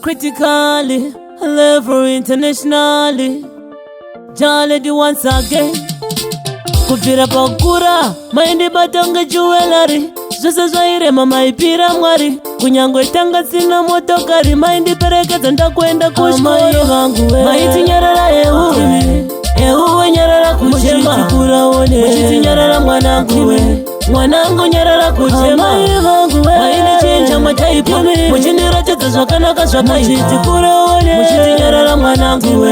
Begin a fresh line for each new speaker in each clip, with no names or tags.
Critically, level internationally, Jaledi once again. Kuvira pakura, maindi batanga jewelry. Zvose zvairema maipira mwari. Kunyange tanga sina motokari, maindi perekedza ndakuenda kuchikoro. Maiti nyarara ehuwe nyarara kuchema. Muchiti nyarara mwanangu nyarara kuchema. Maindi chinja mataipu, muchindiratidza zvakanaka muchiti nyarara mwanangu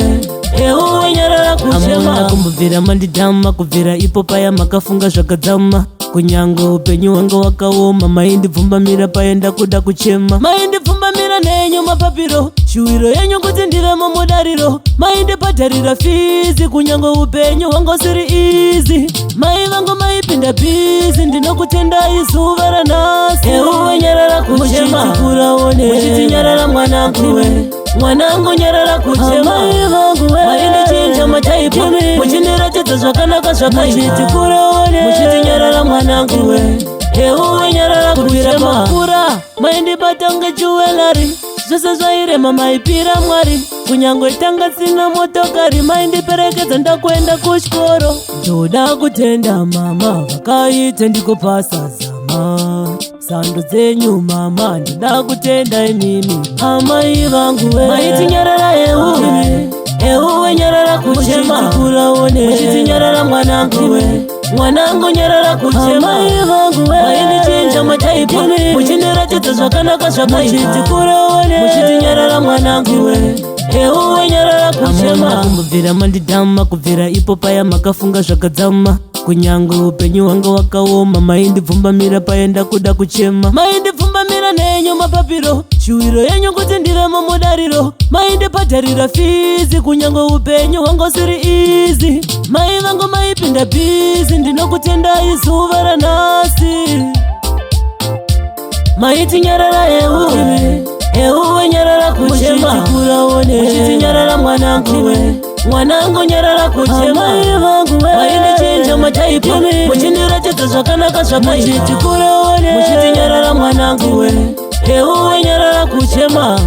ehuwe nyarara kuchema. Amuna kumbubvira mandidhama, kubvira ipo paya makafunga zvakadzama. Kunyange upenyu hwanga wakaoma, maindibvumbamira paenda kuda kuchema. Maindibvumbamira nenyu mapapiro, shuwiro yenyu kuti ndivemo mudariro. Maindibhadharira fizi, kunyange upenyu hwanga usiri easy. Mai vangu maipinda bizi, ndinokutendai zuva ranhasi. Ehuwe nyarara kuchema, muchiti nyarara mwanangu nyarara kuchema. Maindichinja mataipu, muchindiratidza zvakanaka muchiti nyarara mwanangu ehuwe nyarara kuchema. Maindibata jewelry, zvose zvairema maipira mwari. Kunyange tanga sina motokari, maindiperekedza ndakuenda kuchikoro. Ndoda kutenda mama, vakaita ndikupasa zama. Sando dzenyu mama, ndoda kutenda imimi amai vangu maiti nyarara ehuwe nyarara kuchema. Muchiti nyarara mwanangu nyarara kuchema. Maindichinja mataipu, muchindiratidza zvakanaka muchiti nyarara mwanangu ehuwe nyarara kuchema. Kumbubvira mandidhama, kubvira ipo paya makafunga zvakadzama. Kunyange upenyu hwanga wakaoma, maindibvumbamira paenda kuda kuchema. Maindibvumbamira nenyu mapapiro, shuwiro yenyu kuti ndivemo mudariro. Maindibhadharira fizi, kunyange upenyu hwanga usiri easy. Mai vangu maipinda bizi, ndinokutendai zuva ranhasi. Maiti nyarara ehuwe nyarara kuchema. Muchiti nyarara mwanangu nyarara kuchema. Maindichinja mataipu, muchindiratidza zvakanaka muchiti nyarara mwanangu ehuwe nyarara kuchema.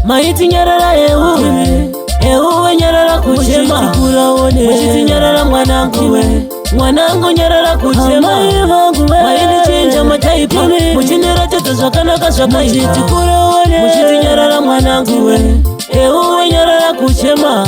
Maiti nyarara ehuwe nyarara kuchema. Muchiti nyarara mwanangu nyarara kuchema. Maindichinja mataipu, muchindiratidza zvakanaka muchiti nyarara mwanangu ehuwe nyarara kuchema.